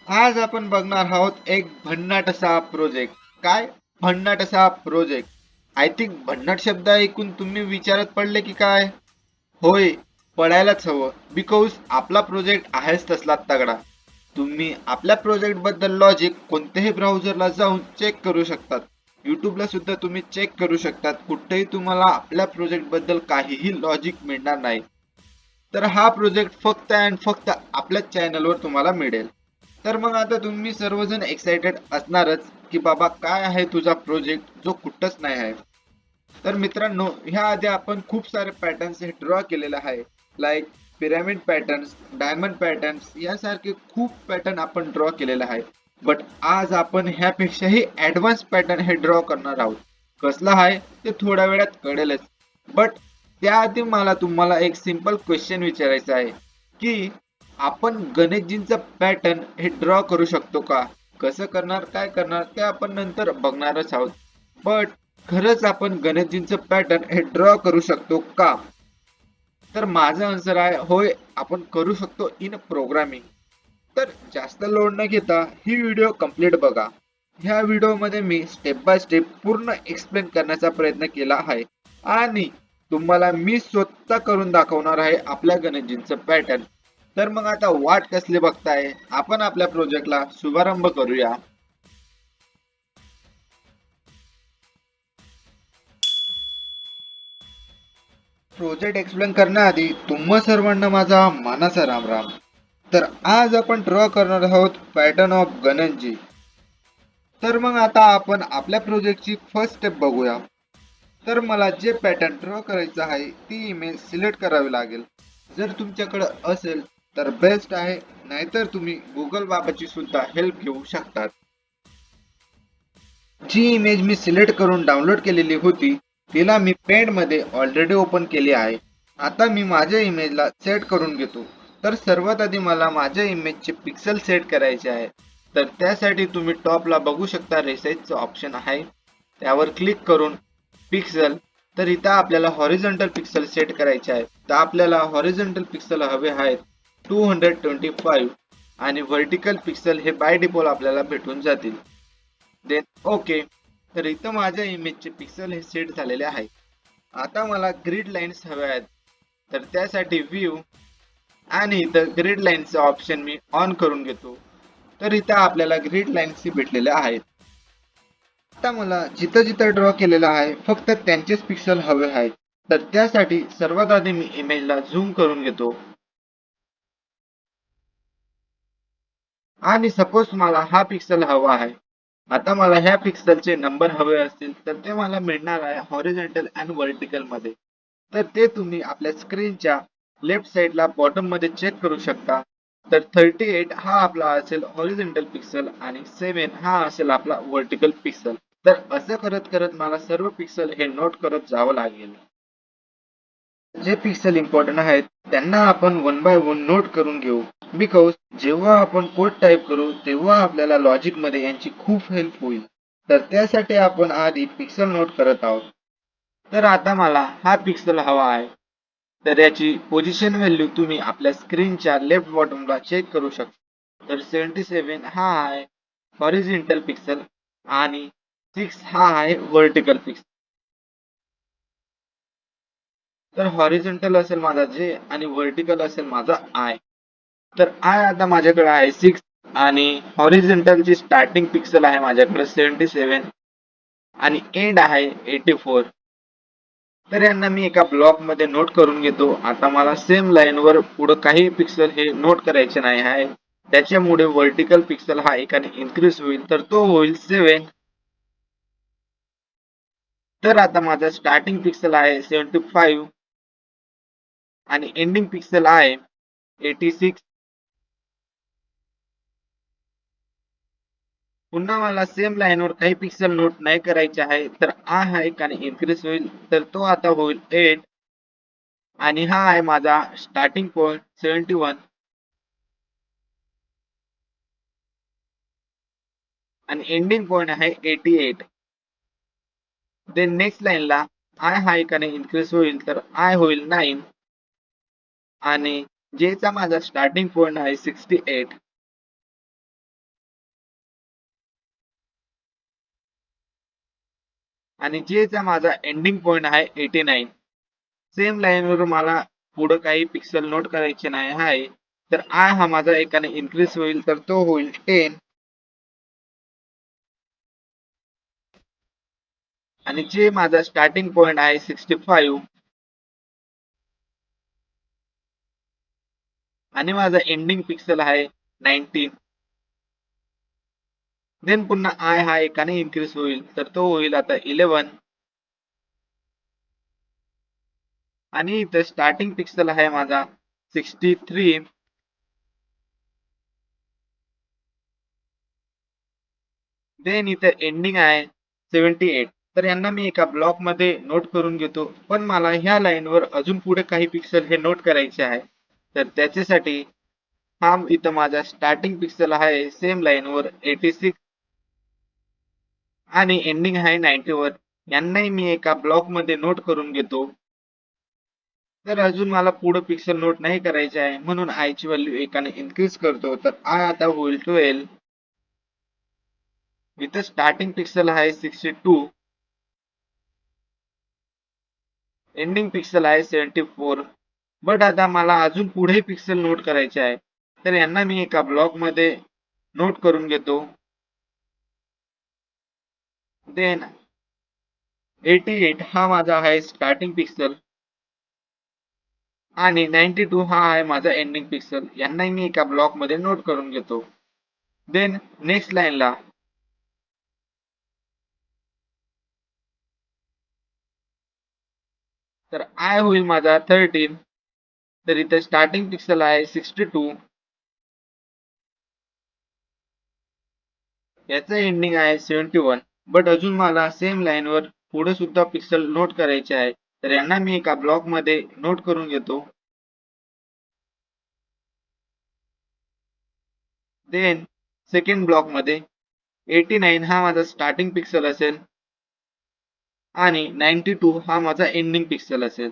आज आपण बघणार आहोत एक भन्नाट असा प्रोजेक्ट. काय भन्नाट असा प्रोजेक्ट? आय थिंक भन्नाट शब्द ऐकून तुम्ही विचारत पडले की काय? होय, पडायलाच हवं. बिकॉज आपला प्रोजेक्ट आहेच तसला तगडा. तुम्ही आपल्या प्रोजेक्ट बद्दल लॉजिक कोणत्याही ब्राउझरला जाऊन चेक करू शकतात. युट्यूबला सुद्धा तुम्ही चेक करू शकतात. कुठेही तुम्हाला आपल्या प्रोजेक्ट बद्दल काहीही लॉजिक मिळणार नाही. तर हा प्रोजेक्ट फक्त अँड फक्त आपल्याच चॅनलवर तुम्हाला मिळेल. तर मग आता तुम्ही सर्वजण एक्साइटेड असणारच की बाबा काय आहे तुझा प्रोजेक्ट जो कुठंच नाही आहे. तर मित्रांनो, ह्या आधी आपण खूप सारे पॅटर्न्स हे ड्रॉ केलेले आहे. Like pyramid patterns, diamond patterns यासारखे खूप पॅटर्न आपण ड्रॉ केलेले आहे. बट आज आपण ह्यापेक्षाही ऍडव्हान्स पॅटर्न हे ड्रॉ करणार आहोत. कसला आहे ते थोड्या वेळात कळेलच. बट त्याआधी मला तुम्हाला एक सिंपल क्वेश्चन विचारायचा आहे की आपण गणेशजींचा पॅटर्न हे ड्रॉ करू शकतो का? कसं करणार, काय करणार ते आपण नंतर बघणारच आहोत. बट खरंच आपण गणेशजींचं पॅटर्न हे ड्रॉ करू शकतो का? तर माझं आन्सर आहे होय, आपण करू शकतो इन प्रोग्रामिंग. तर जास्त लोड न घेता ही व्हिडिओ कंप्लीट बघा. ह्या व्हिडिओमध्ये मी स्टेप बाय स्टेप पूर्ण एक्सप्लेन करण्याचा प्रयत्न केला आहे आणि तुम्हाला मी स्वतः करून दाखवणार आहे आपल्या गणेशजींचं पॅटर्न. तर मग आता वाट कसली बघताय, आपण आपल्या प्रोजेक्टला शुभारंभ करूया. प्रोजेक्ट एक्सप्लेन करण्याआधी तुम्हा सर्वांना माझा मानाचा राम राम. तर आज आपण ड्रॉ करणार आहोत पॅटर्न ऑफ गणेशजी. तर मग आता आपण आपल्या प्रोजेक्टची फर्स्ट स्टेप बघूया. तर मला जे पॅटर्न ड्रॉ करायचं आहे ती इमेज सिलेक्ट करावी लागेल. जर तुमच्याकडे असेल तर बेस्ट आहे, नाहीतर तुम्ही गुगल बाबाची सुद्धा हेल्प घेऊ शकतात. जी इमेज मी सिलेक्ट करून डाउनलोड केलेली होती तिला मी पेंट मध्ये ऑलरेडी ओपन केली आहे. आता मी माझ्या इमेजला सेट करून घेतो. तर सर्वात आधी मला माझ्या इमेजचे पिक्सल सेट करायचे आहे. तर त्यासाठी तुम्ही टॉपला बघू शकता रेसाईजचं ऑप्शन आहे, त्यावर क्लिक करून पिक्सल. तर इथं आपल्याला हॉरिझॉन्टल पिक्सल सेट करायचे आहे. तर आपल्याला हॉरिझॉन्टल पिक्सल हवे आहेत 225 आणि व्हर्टिकल पिक्सल हे बाय डिफॉल्ट आपल्याला भेटून जातील. Then okay. तर इथं माझ्या इमेजचे पिक्सल हे सेट झालेले आहे. आता मला ग्रिड लाईन्स हव्या आहेत. तर त्यासाठी व्ह्यू आणि इथं ग्रिड लाईन्सचं ऑप्शन मी ऑन करून घेतो. तर इथं आपल्याला ग्रिड लाईन्स भेटलेल्या आहेत. आता मला जिथं जिथं ड्रॉ केलेलं आहे फक्त त्यांचेच पिक्सल हवे आहेत. तर त्यासाठी सर्वात आधी मी इमेजला झूम करून घेतो आणि सपोज मला हा पिक्सल हवा आहे. आता मला ह्या पिक्सलचे नंबर हवे असतील तर ते मला मिळणार आहे हॉरिझॉन्टल आणि व्हर्टिकल मध्ये. तर ते तुम्ही आपल्या स्क्रीनच्या लेफ्ट साइडला बॉटम मध्ये चेक करू शकता. तर 38 हा आपला असेल हॉरिझॉन्टल पिक्सल आणि 7 हा असेल आपला व्हर्टिकल पिक्सल. तर असं करत करत मला सर्व पिक्सल हे नोट करत जावं लागेल. जे पिक्सल इम्पॉर्टंट आहेत त्यांना आपण वन बाय वन नोट करून घेऊ. बिकॉज जेव्हा आपण कोड टाईप करू तेव्हा आपल्याला लॉजिक मध्ये यांची खूप हेल्प होईल. तर त्यासाठी आपण आधी पिक्सल नोट करत आहोत. तर आता मला हा पिक्सल हवा आहे. तर याची पोझिशन व्हॅल्यू तुम्ही आपल्या स्क्रीनच्या लेफ्ट बॉटमला चेक करू शकता. तर 77 हा आहे हॉरिझॉन्टल पिक्सल आणि 6 हा आहे व्हर्टिकल पिक्सल. तर हॉरिझॉन्टल असेल माझा जे आणि व्हर्टिकल असेल माझा आय. तर आय आता माझ्याकडे आहे 6 आणि हॉरिझॉन्टलची स्टार्टिंग पिक्सल आहे माझ्याकडे 77 आणि एंड आहे 84. तर यांना मी एका ब्लॉक मध्ये नोट करून घेतो. आता मला सेम लाईन वर पुढे काही पिक्सल हे नोट करायचे नाही आहे. त्याच्यामुळे व्हर्टिकल पिक्सल हा एकाने इन्क्रीज होईल तर तो होईल 7. तर आता माझा स्टार्टिंग पिक्सल आहे 75 आणि एंडिंग पिक्सल आहे 86. पुन्हा मला सेम लाईनवर काही पिक्सल नोट नाही करायचे आहे तर हा एकाने इन्क्रीज होईल तर तो आता होईल 8 आणि हा आहे माझा स्टार्टिंग पॉइंट 71 आणि एंडिंग पॉइंट आहे 88. देन नेक्स्ट लाईनला आय हा एकाने इन्क्रीज होईल तर आय होईल 9 आणि जेचा माझा स्टार्टिंग पॉइंट आहे 68 आणि जेचा माझा एंडिंग पॉइंट आहे 89. सेम लाईनवर मला पुढं काही पिक्सल नोट करायचे नाही आहे. तर आय हा माझा एकाने इन्क्रीज होईल तर तो होईल 10. आणि जे माझा स्टार्टिंग पॉइंट आहे 65 आणि माझा एंडिंग पिक्सल आहे 19. देन पुन्हा आय हा एकाने इन्क्रीज होईल तर तो होईल आता 11. आणि इथं स्टार्टिंग पिक्सल आहे माझा 63. देन इथं एंडिंग आहे 78. तर यांना मी एका ब्लॉक मध्ये नोट करून घेतो, पण मला ह्या लाईनवर अजून पुढे काही पिक्सल हे नोट करायचे आहे. तर त्याच्यासाठी हा इथं माझा स्टार्टिंग पिक्सल आहे सेम लाईनवर 86 आणि एंडिंग आहे 91. यांनाही मी एका ब्लॉक मध्ये नोट करून घेतो. तर अजून मला पुढे पिक्सल नोट नाही करायचे आहे, म्हणून आय ची व्हॅल्यू एकाने इन्क्रीज करतो. तर आय आता होईल 12. इथं स्टार्टिंग पिक्सल आहे 62, एंडिंग पिक्सल आहे 74. बट आता मला अजून पुढे पिक्सल नोट करायचे आहे, तर यांना मी एका ब्लॉक मध्ये नोट करून घेतो. देन 88 हा माझा आहे स्टार्टिंग पिक्सल आणि 92 हा आहे माझा एंडिंग पिक्सल. यांनाही मी एका ब्लॉक मध्ये नोट करून घेतो. देन नेक्स्ट लाईनला तर आय होईल माझा 13. तर इथे स्टार्टिंग पिक्सल आहे 62, याचं एंडिंग आहे 71. बट अजून मला सेम लाईनवर पुढे सुद्धा पिक्सल नोट करायचे आहे, तर यांना मी एका ब्लॉक मध्ये नोट करून घेतो. देन सेकंड ब्लॉक मध्ये 89 हा माझा स्टार्टिंग पिक्सल असेल आणि 92 हा माझा एंडिंग पिक्सल असेल.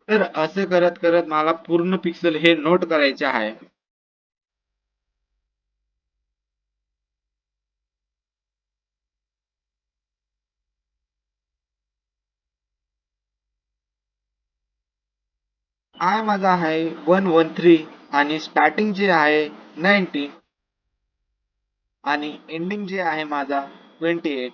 तर असे करत करत मला पूर्ण पिक्सल हे नोट करायचे आहे. आय माझा आहे 113 आणि स्टार्टिंग जे आहे 90 आणि एंडिंग जे आहे माझा 28.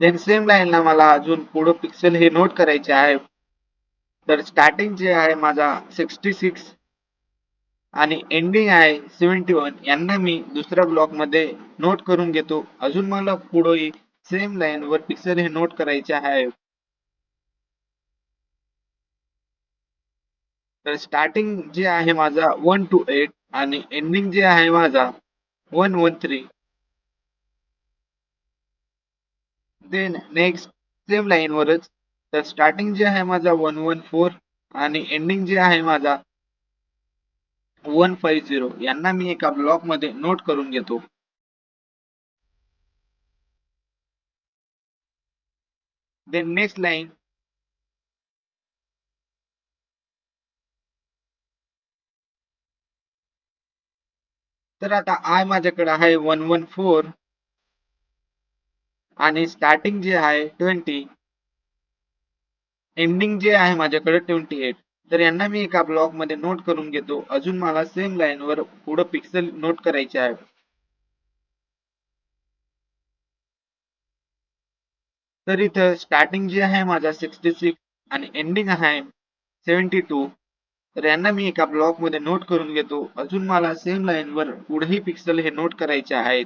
देन सेम लाईनला मला अजून पुढे पिक्सल हे नोट करायचे आहे. तर स्टार्टिंग जे आहे माझा 66 आणि एंडिंग आहे 71. यांना मी दुसऱ्या ब्लॉक मध्ये नोट करून घेतो. अजून मला पुढे सेम लाईन वर पिक्सल हे नोट करायचे आहे. तर स्टार्टिंग जे आहे माझा 128 आणि एंडिंग जे आहे माझा 113. देन नेक्स्ट सेम लाईन वरच तर स्टार्टिंग जे आहे माझा 114 आणि एंडिंग जे आहे माझा 150. यांना मी एका ब्लॉक मध्ये नोट करून घेतो. देन नेक्स्ट लाईन तर आता आय माझ्याकडे आहे 114 आणि स्टार्टिंग जे आहे 20, एंडिंग जे आहे माझ्याकडे 28. तर यांना मी एका ब्लॉक मध्ये नोट करून घेतो. अजून मला सेम लाईन वर पुढे पिक्सल नोट करायचे आहे. तर इथं स्टार्टिंग जे आहे माझा 66 आणि एंडिंग आहे 72. तर यांना मी एका ब्लॉक मध्ये नोट करून घेतो. अजून मला सेम लाईन वर पुढेही पिक्सल हे नोट करायचे आहेत.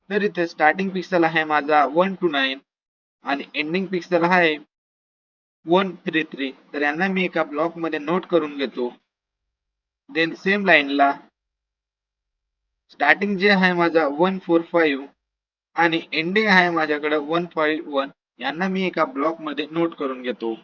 तर इथे स्टार्टिंग पिक्सल आहे माझा 129 आणि एंडिंग पिक्सल आहे 133. तर यांना मी एका ब्लॉक मध्ये नोट करून घेतो. देन सेम लाईनला स्टार्टिंग जे आहे माझा 145 आणि एंडिंग आहे माझ्याकडे 151. यांना मी एका ब्लॉक मध्ये नोट करून घेतो.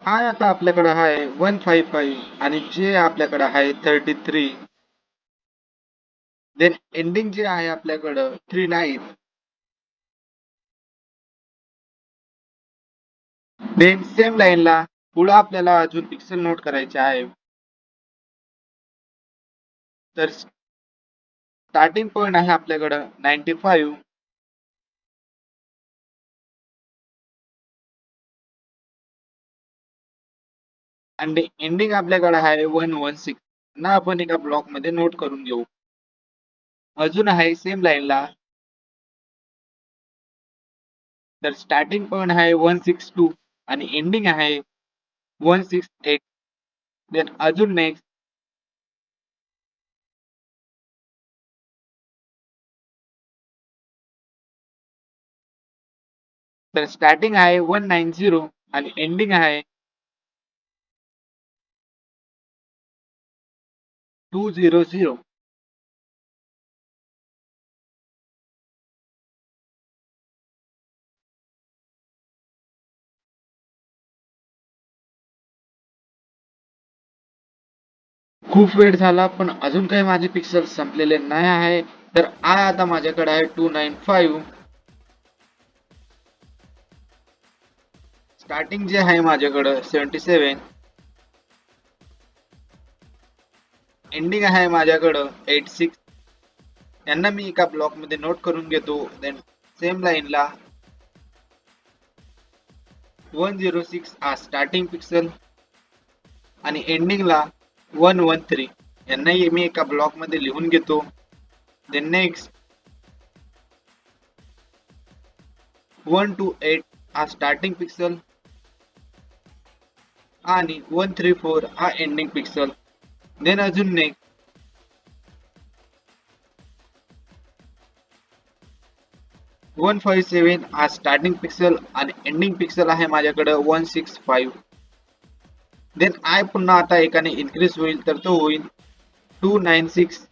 आय आता आपल्याकडे आहे 155 आणि जे आपल्याकडे आहे 33. देन एंडिंग जे आहे आपल्याकडं 39. देन सेम लाईनला पुढे आपल्याला अजून पिक्सल नोट करायचे आहे. तर स्टार्टिंग पॉइंट आहे आपल्याकडं 95. आणि एंडिंग आपल्याकडे आहे 116 ना आपण एका ब्लॉक मध्ये नोट करून घेऊ. अजून आहे सेम लाईनला. तर स्टार्टिंग पॉइंट आहे 162 आणि एंडिंग आहे 168. देन अजून नेक्स्ट. तर स्टार्टिंग आहे 190 आणि एंडिंग आहे 200. खूप वेळ झाला पण अजून काही माझे पिक्सल संपलेले नाही आहे. तर आय आता माझ्याकडे आहे 295. स्टार्टिंग जे आहे माझ्याकडं 77. एंडिंग आहे माझ्याकडं 86. यांना मी एका ब्लॉक मध्ये नोट करून घेतो. देन सेम लाईनला 106 हा स्टार्टिंग पिक्सल आणि एंडिंगला 113. यांनाही मी एका ब्लॉक मध्ये लिहून घेतो. देन नेक्स्ट 128 हा स्टार्टिंग पिक्सल आणि 134 हा एंडिंग पिक्सल. देन अजून नेक्स्ट 157 हा स्टार्टिंग पिक्सल आणि एंडिंग पिक्सल आहे माझ्याकडे 165. देन आय पुन्हा आता एकाने इन्क्रीज होईल तर तो होईल 296.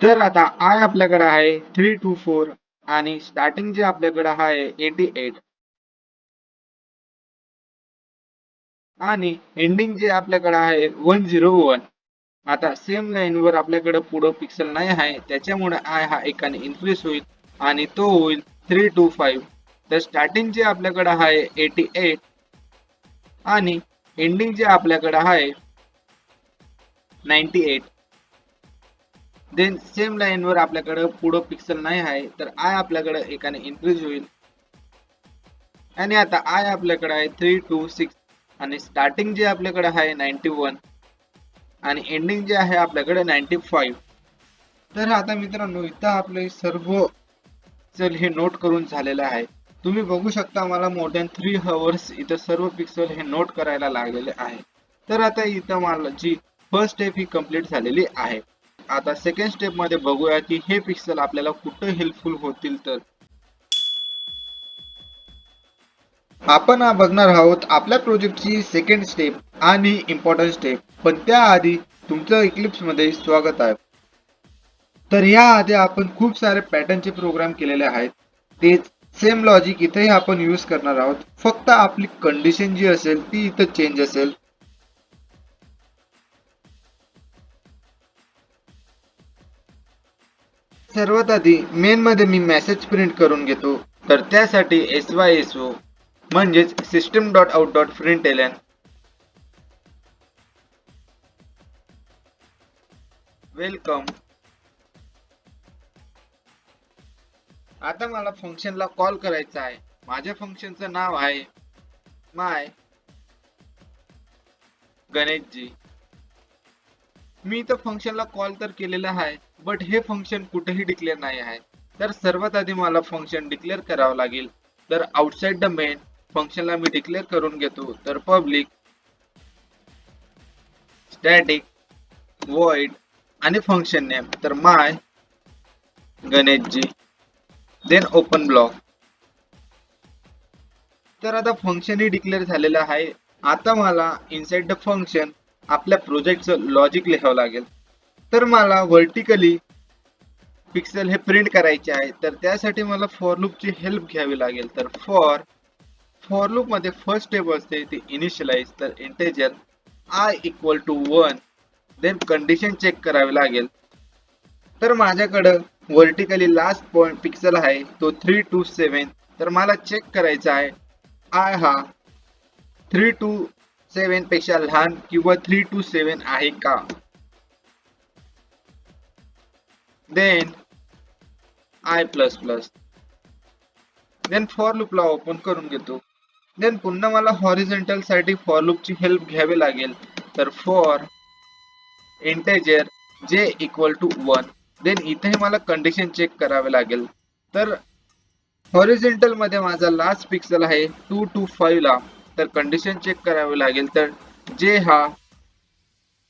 तर आता आय आपल्याकडे आहे 324 आणि स्टार्टिंग जे आपल्याकडे आहे 88 आणि एंडिंग जे आपल्याकडे आहे 101. आता सेम लाईन वर आपल्याकडे पुढं पिक्सल नाही आहे त्याच्यामुळे आय हा एकाने इन्क्रीज होईल आणि तो होईल 325. तर स्टार्टिंग जे आपल्याकडे आहे 88 आणि एंडिंग जे आपल्याकडे आहे 98. देन सेम लाईन वर आपल्याकडे पुढं पिक्सल नाही आहे तर आय आपल्याकडे एकाने इन्क्रीज होईल आणि आता आय आपल्याकडे आहे 326 आणि स्टार्टिंग जे आपल्याकडे आहे 91 आणि एंडिंग जे आहे आपल्याकडे 95. तर आता मित्रांनो इथं आपले सर्व पिक्सल हे नोट करून झालेलं आहे. तुम्ही बघू शकता मला मोर दॅन 3 hours इथं सर्व पिक्सल हे नोट करायला लागलेले आहे. तर आता इथं मला जी फर्स्ट स्टेप ही कंप्लीट झालेली आहे. आता सेकंड स्टेप मध्ये बघूया की हे पिक्सल आपल्याला कुठं हेल्पफुल होतील. तर आपण बघणार आहोत आपल्या प्रोजेक्टची सेकंड स्टेप आणि इम्पॉर्टंट स्टेप. पण त्याआधी तुमचं इक्लिप्स मध्ये स्वागत आहे. तर याआधी आपण खूप सारे पॅटर्नचे प्रोग्राम केलेले आहेत. तेच सेम लॉजिक इथेही आपण यूज करणार आहोत. फक्त आपली कंडिशन जी असेल ती इथं चेंज असेल. सर्वात आधी मेन मध्ये मी मेसेज प्रिंट करून घेतो. तर त्यासाठी syso म्हणजेच system dot out dot println welcome. आता मला फंक्शनला कॉल करायचा आहे. माझ्या फंक्शनचं नाव आहे माय गणेशजी. मी इथं फंक्शनला कॉल तर केलेला आहे बट हे फंक्शन कुठेही डिक्लेअर नाही आहे. तर सर्वात आधी मला फंक्शन डिक्लेअर करावं लागेल. तर आउटसाइड द मेन फंक्शनला मी डिक्लेअर करून घेतो. तर पब्लिक स्टॅटिक void आणि फंक्शन नेम तर my Ganeshji. Then open block. तर आता फंक्शन ही डिक्लेअर झालेलं आहे आता मला इनसाइड द फंक्शन आपल्या प्रोजेक्टचं लॉजिक लिहावं लागेल. तर मला व्हर्टिकली पिक्सेल हे प्रिंट करायचे आहे, तर त्यासाठी मला फॉर लूपची हेल्प घ्यावी लागेल. तर फॉर लूप मध्ये फर्स्ट स्टेप असते ती इनिशियलाइज. तर integer i equal to 1, then condition check करावी लागेल. तर माझ्याकडं व्हर्टिकली लास्ट पॉइंट पिक्सल आहे तो 3 to 7. तर मला चेक करायचा आहे आय हा 3 to 7 पेक्षा लहान किंवा 3 to 7 आहे का. Then I plus plus, then for लूपला ओपन करून घेतो. देन पुन्हा मला हॉरिझॉन्टल साठी फॉर लूपची हेल्प घ्यावी लागेल. तर for integer J equal to 1, then इथे मला कंडिशन चेक करावे लागेल. तर हॉरिझॉन्टल मध्ये माझा लास्ट पिक्सल आहे 2 to 5 ला, तर कंडिशन चेक करावी लागेल. तर जे हा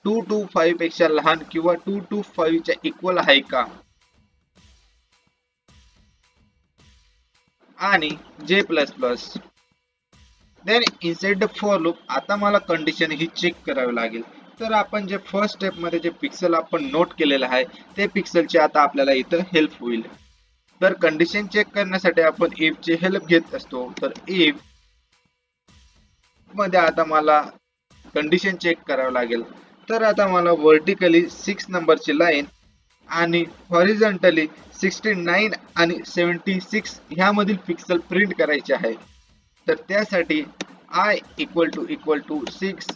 2 to 5 पेक्षा लहान किंवा 2 to 5 च्या इक्वल आहे का. आणि j plus plus, then inside the for loop आता मला कंडिशन ही चेक करावी लागेल. तर आपण जे फर्स्ट स्टेप मध्ये जे पिक्सल आपण नोट केलेलं आहे ते पिक्सलची आता आपल्याला इथं हेल्प होईल. तर कंडिशन चेक करण्यासाठी आपण इफ ची हेल्प घेत असतो. तर इफ मध्ये आता मला कंडिशन चेक करावं लागेल. तर आता मला व्हर्टिकली 6 नंबरची लाईन आणि हॉरिझॉन्टली 69 आणि 76 ह्यामधील पिक्सल प्रिंट करायचे आहे. तर त्यासाठी आय इक्वल टू 6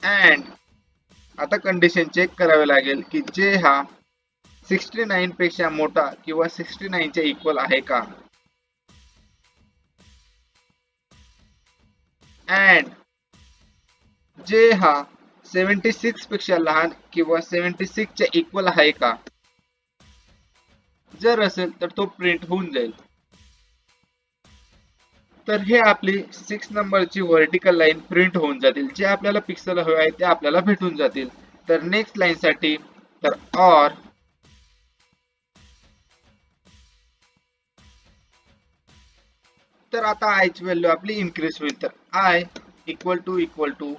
अँड आता कंडिशन चेक करावे लागेल की जे हा 69 पेक्षा मोठा किंवा 69 च्या इक्वल आहे का. अँड जे हा 76 पेक्षा लहान किंवा 76 च्या इक्वल आहे का. जर असेल तर तो प्रिंट होऊन जाईल. तर हे आपली 6 नंबरची व्हर्टिकल लाईन प्रिंट होऊन जातील. जे आपल्याला पिक्सल हवे आहे ते आपल्याला भेटून जातील. तर नेक्स्ट लाईन साठी तर ऑर तर आता आय ची व्हॅल्यू आपली इन्क्रीज होईल. तर आय इक्वल टू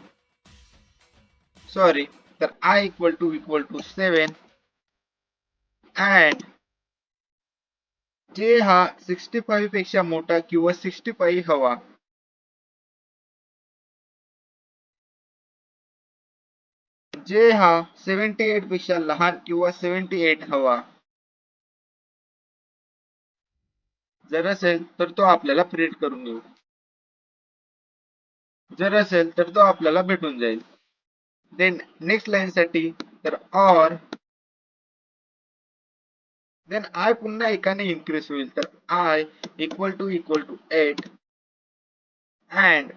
सॉरी तर आय इक्वल टू 7 अँड जे हा 65 पेक्षा मोठा किंवा 65 हवा. जे हा 78 पेक्षा लहान किंवा 78 हवा. जर असेल तर तो आपल्याला प्रिंट करून घेऊ. जर असेल तर तो आपल्याला भेटून जाईल. देन नेक्स्ट लाईन साठी तर ऑर देन आय पुन्हा एकाने इन्क्रीज होईल. तर आय इक्वल टू 8 अँड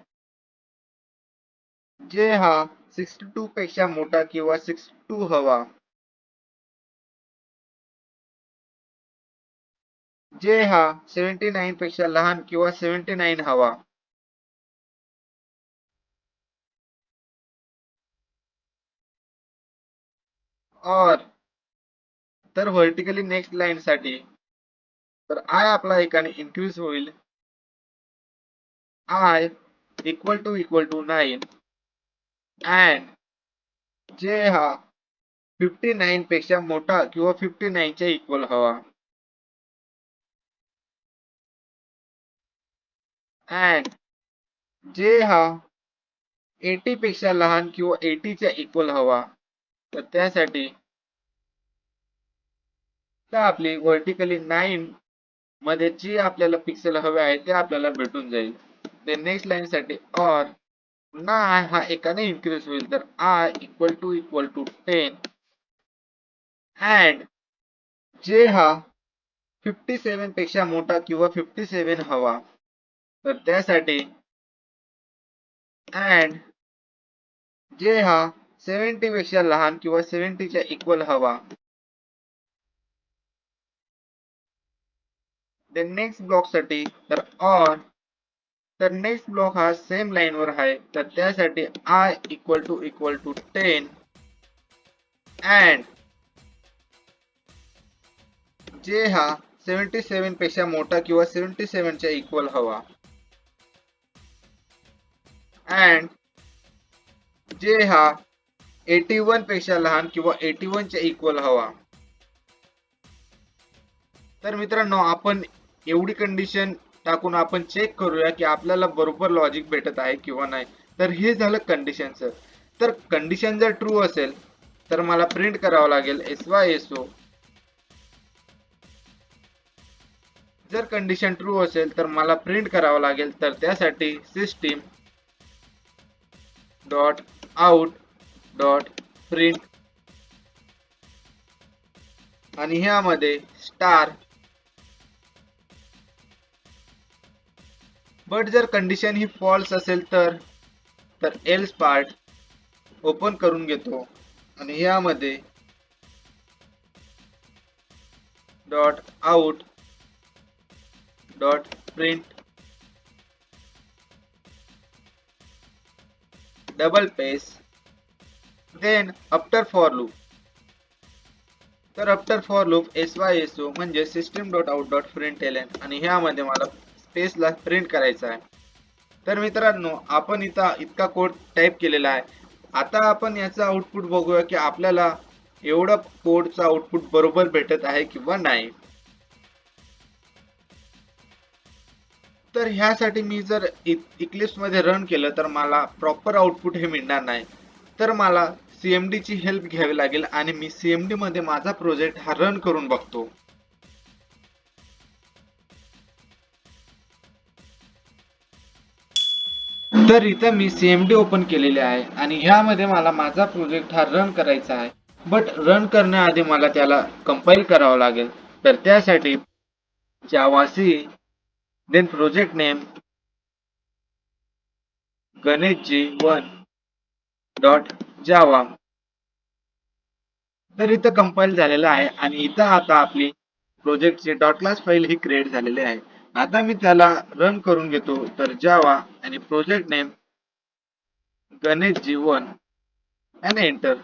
जे हा 62 पेक्षा मोठा किंवा 62 हवा. जे हा 79 पेक्षा लहान किंवा 79 हवा. और तर व्हर्टिकली नेक्स्ट लाईन साठी तर आय आपला एकाने इन्क्रीज होईल. आय इक्वल टू 9 अँड जे हा 59 पेक्षा मोठा किंवा 59 च्या इक्वल हवा. अँड जे हा 80 पेक्षा लहान किंवा 80 च्या इक्वल हवा. तर त्यासाठी तर आपली व्हर्टिकली 9 मध्ये जे आपल्याला पिक्सल हवे आहे ते आपल्याला भेटून जाईल. ते नेक्स्ट लाईन साठी और पुन्हा आय हा एकाने इन्क्रीज होईल. तर आय इक्वल टू 10 अँड जे हा 57 पेक्षा मोठा किंवा 57 हवा. तर त्यासाठी अँड जे हा 70 पेक्षा लहान किंवा 70 च्या इक्वल हवा. देन नेक्स्ट ब्लॉक साठी तर ऑर तर नेक्स्ट ब्लॉक हा सेम लाईन वर आहे. तर त्यासाठी आय इक्वल टू 10 अँड जे हा 77 पेक्षा मोठा किंवा 77 च्या इक्वल हवा. अँड जे हा 81 पेक्षा लहान किंवा 81 च्या इक्वल हवा. तर मित्रांनो, आपण एवढी कंडिशन टाकून आपण चेक करूया की आपल्याला बरोबर लॉजिक भेटत आहे किंवा नाही. तर हे झालं कंडिशनचं. तर कंडिशन जर ट्रू असेल तर मला प्रिंट करावं लागेल SYSO. जर कंडिशन ट्रू असेल तर मला प्रिंट करावं लागेल, तर त्यासाठी system dot out dot print आणि ह्यामध्ये स्टार. बट जर कंडिशन ही फॉल्स असेल तर एल्स पार्ट ओपन करून घेतो आणि यामध्ये dot out dot print double space then after for loop. तर आफ्टर फॉर लूप SYSO म्हणजे system dot out dot println आणि ह्यामध्ये मला स्पेसला प्रिंट करायचा आहे. तर मित्रांनो, आपण इथं इतका कोड टाईप केलेला आहे. आता आपण याचा आउटपुट बघूया की आपल्याला एवढा कोडचा आउटपुट बरोबर भेटत आहे किंवा नाही. तर ह्यासाठी मी जर इक्लिप्स मध्ये रन केलं तर मला प्रॉपर आउटपुट हे मिळणार नाही. तर मला CMD ची हेल्प घ्यावी लागेल आणि मी CMD मध्ये माझा प्रोजेक्ट हा रन करून बघतो. तर इथं मी CMD ओपन केलेले आहे आणि ह्यामध्ये मला माझा प्रोजेक्ट हा रन करायचा आहे. बट रन करण्याआधी मला त्याला कंपाईल करावं लागेल. तर त्यासाठी जावासी देन प्रोजेक्ट नेम गणेशजी1 डॉट जावा. तर इथं कंपाईल झालेलं आहे आणि इथं आता आपली प्रोजेक्टची डॉट क्लास फाईल ही क्रिएट झालेली आहे. आता मी त्याला रन करून घेतो. तर जावा आणि प्रोजेक्ट नेम गणेशजी1 आणि एंटर.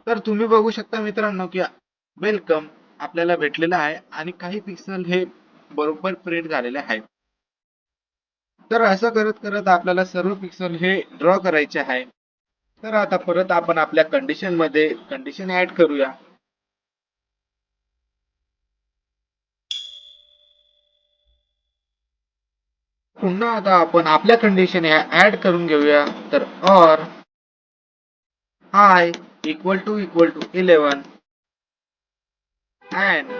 तर तुम्ही बघू शकता मित्रांनो की वेलकम आपल्याला भेटलेलं आहे आणि काही पिक्सल हे बरोबर प्रिंट झालेले आहेत. तर असं करत करत आपल्याला सर्व पिक्सल हे ड्रॉ करायचे आहे. तर आता परत आपण आपल्या कंडिशन मध्ये कंडिशन ऍड करूया. पुन्हा आता आपण आपल्या कंडिशन ह्या ऍड करून घेऊया. तर or I equal to 11 and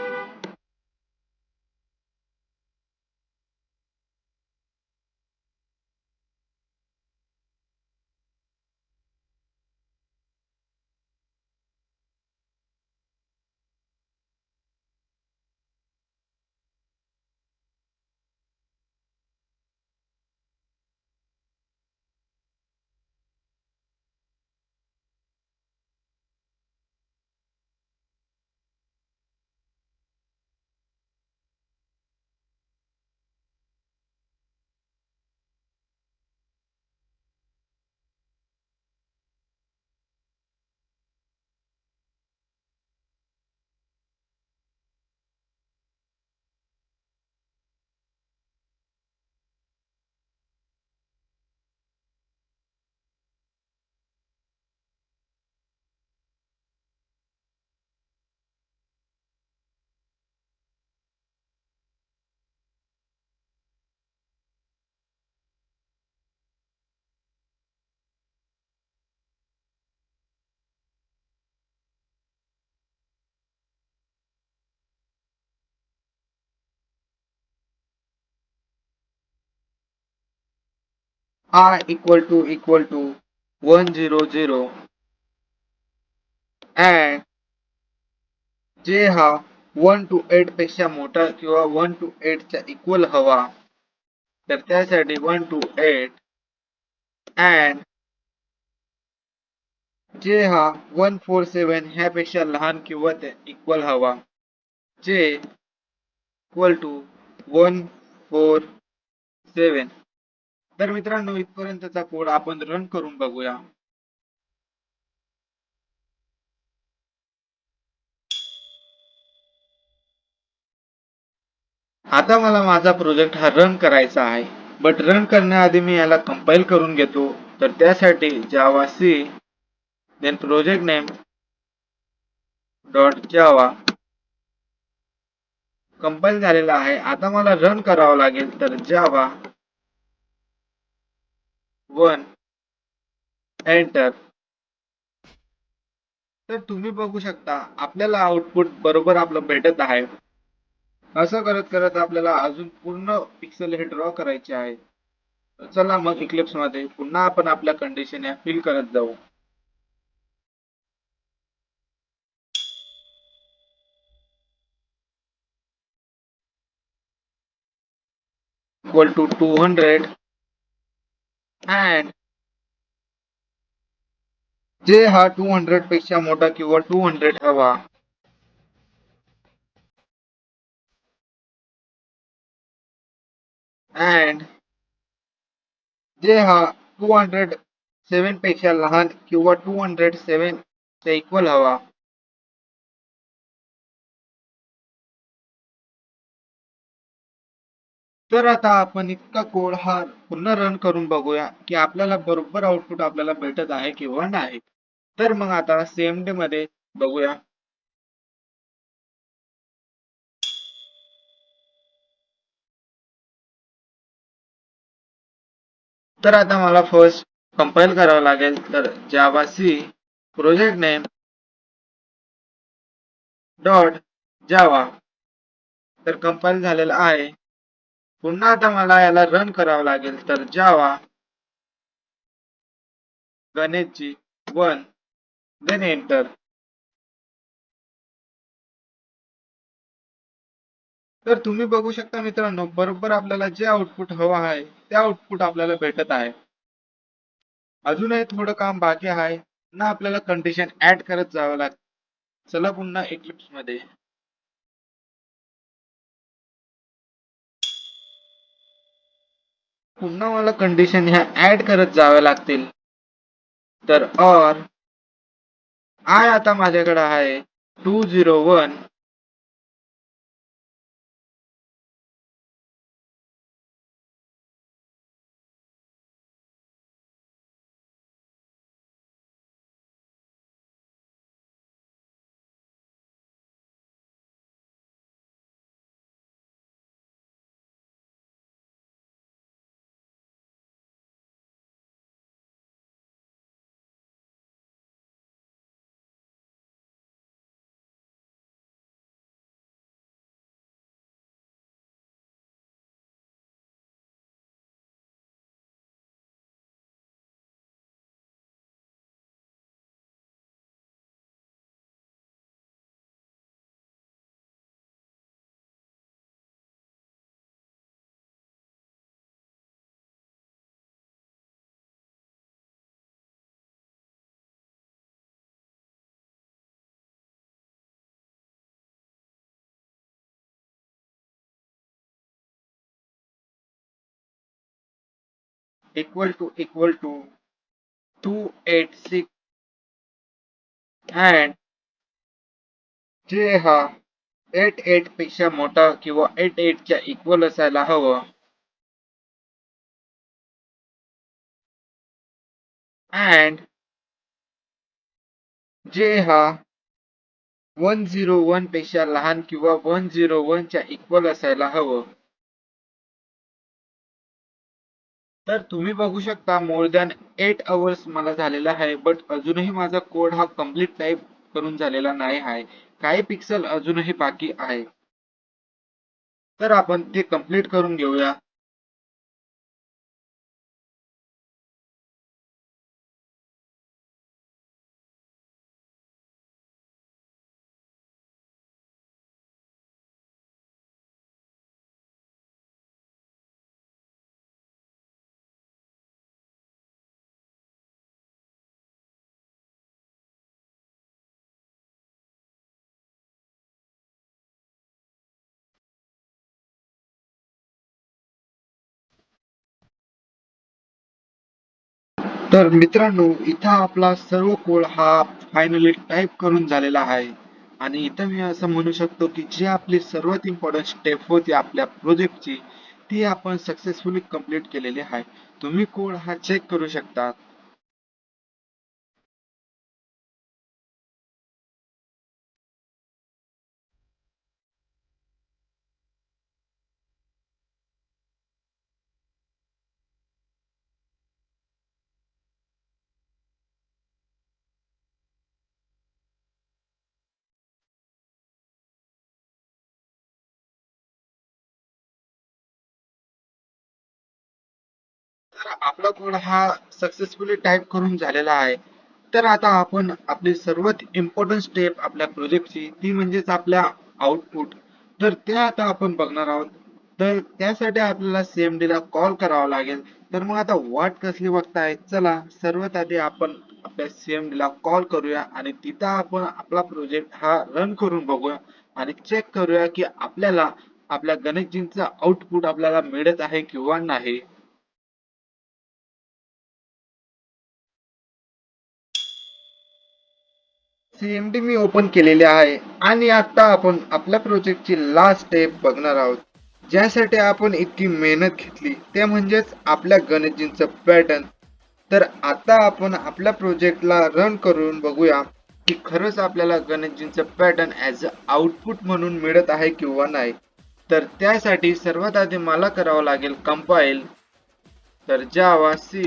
I equal to 100 and जे हा 1 to 8 पेक्षा मोठा किंवा 1 to 8 च्या इक्वल हवा. तर त्यासाठी 1 to 8 and जे हा 147 ह्यापेक्षा लहान किंवा त्या इक्वल हवा. J equal to 147. तर मित्रांनो, इथपर्यंतचा कोड आपण रन करून बघूया. आता मला माझा प्रोजेक्ट हा रन करायचा आहे. बट रन करण्याआधी मी याला कंपाईल करून घेतो तर त्यासाठी javac then project name dot java compile झालेला आहे. आता मला रन करावं लागेल तर जावा 1 एंटर. तर तुम्ही बघू शकता आपल्याला आउटपुट बरोबर आपलं भेटत आहे. असं करत करत आपल्याला अजून पूर्ण पिक्सेल हे ड्रॉ करायचे आहे. चला मग इक्लिप्स मध्ये पुन्हा आपण आपल्या कंडिशन या फिल करत जाऊ. इक्वल टू 200 अँड जे हा 200 पेक्षा मोठा किंवा 200 हवा अँड जे हा 207 पेक्षा लहान किंवा 207 च्या इक्वल हवा. तर आता आपण इतका कोड हा पुन्हा रन करून बघूया की आपल्याला बरोबर आउटपुट आपल्याला भेटत आहे किंवा नाही. तर मग आता CMD मध्ये बघूया. तर आता मला फर्स्ट कंपाईल करावं लागेल तर javac project name dot java तर कंपाईल झालेला आहे. पुन्हा आता मला याला रन करावं लागेल तर जावा गणेशजी 1 देन एंटर. तर तुम्ही बघू शकता मित्रांनो बरोबर आपल्याला जे आउटपुट हवं आहे ते आउटपुट आपल्याला भेटत आहे. अजूनही थोडं काम बाकी आहे ना आपल्याला कंडिशन ऍड करत जावं लागतं. चला पुन्हा इक्लिप्स मध्ये. पुन्हा मला कंडिशन ह्या ऍड करत जाव्या लागतील. तर और आय आता माझ्याकडे आहे 201 इक्वल टू 286 अँड जे हा 88 पेक्षा मोठा किंवा 88 च्या इक्वल असायला हवं अँड जे हा 101 पेक्षा लहान किंवा 101 च्या इक्वल असायला हवं. तर तुम्ही बघू शकता मोर दॅन 8 अवर्स मला झालेला आहे बट अजूनही माझा कोड हा कम्प्लीट टाईप करून झालेला नाही आहे. काही पिक्सल अजूनही बाकी आहे. तर आपण ते कम्प्लीट करून घेऊया. तर मित्रांनो इथं आपला सर्व कोड हा फायनली टाईप करून झालेला आहे आणि इथं मी असं म्हणू शकतो की जी आपली सर्वात इम्पॉर्टंट स्टेप होती आपल्या प्रोजेक्टची ती आपण सक्सेसफुली कंप्लीट केलेली आहे. तुम्ही कोड हा चेक करू शकता. आपला कोड हा सक्सेसफुली टाईप करून झालेला आहे. तर आता आपण आपली सर्वात इम्पॉर्टंट स्टेप आपल्या प्रोजेक्टची ती म्हणजेच आपल्या आउटपुट. तर ते आता आपण बघणार आहोत. तर त्यासाठी आपल्याला CMD ला कॉल करावा लागेल. तर मग आता वाट कसली बघताय, चला सर्वात आधी आपण आपल्या CMD ला कॉल करूया आणि तिथं आपण आपला प्रोजेक्ट हा रन करून बघूया आणि चेक करूया की आपल्याला आपल्या गणेशजींचं आउटपुट आपल्याला मिळत आहे किंवा नाही. CMD मी ओपन केलेली आहे आणि आता आपण आपल्या प्रोजेक्टची लास्ट स्टेप बघणार आहोत. ज्यासाठी आपण इतकी मेहनत घेतली ते म्हणजेच आपल्या गणेशजींचं पॅटर्न. तर आता आपण आपल्या प्रोजेक्टला रन करून बघूया की खरंच आपल्याला गणेशजींचं पॅटर्न ॲज अ आउटपुट म्हणून मिळत आहे किंवा नाही. तर त्यासाठी सर्वात आधी मला करावं लागेल कंपाईल. तर जावा सी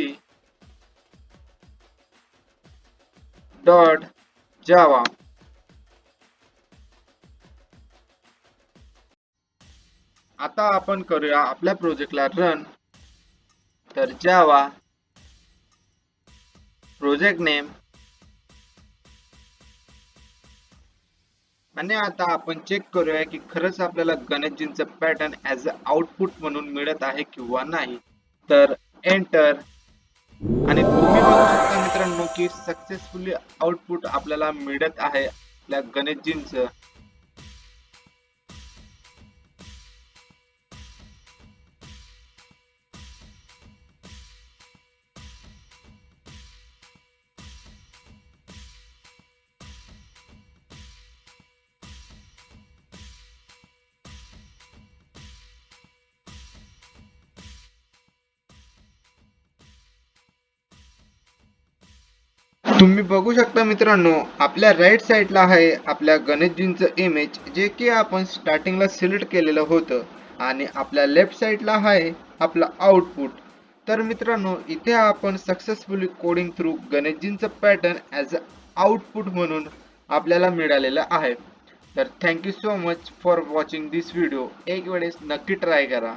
डॉट जावा. आता आपण करूया आपल्या प्रोजेक्टला रन. तर जावा प्रोजेक्ट नेम आणि आता आपण चेक करूया की खरंच आपल्याला गणेशजींचं पॅटर्न ॲज अ आउटपुट म्हणून मिळत आहे किंवा नाही. तर एंटर आणि तुम्ही बघू शकता मित्रांनो की सक्सेसफुली आउटपुट आपल्याला मिळत आहे आपल्या गणेशजींचं. तुम्ही बघू शकता मित्रांनो आपल्या राईट साईडला आहे आपल्या गणेशजींचं इमेज जे की आपण स्टार्टिंगला सिलेक्ट केलेलं होतं आणि आपल्या लेफ्ट साईडला आहे आपलं आउटपुट. तर मित्रांनो इथे आपण सक्सेसफुली कोडिंग थ्रू गणेशजींचं पॅटर्न ॲज अ आउटपुट म्हणून आपल्याला मिळालेलं आहे. तर thank you so much for watching this video. एक वेळेस नक्की ट्राय करा.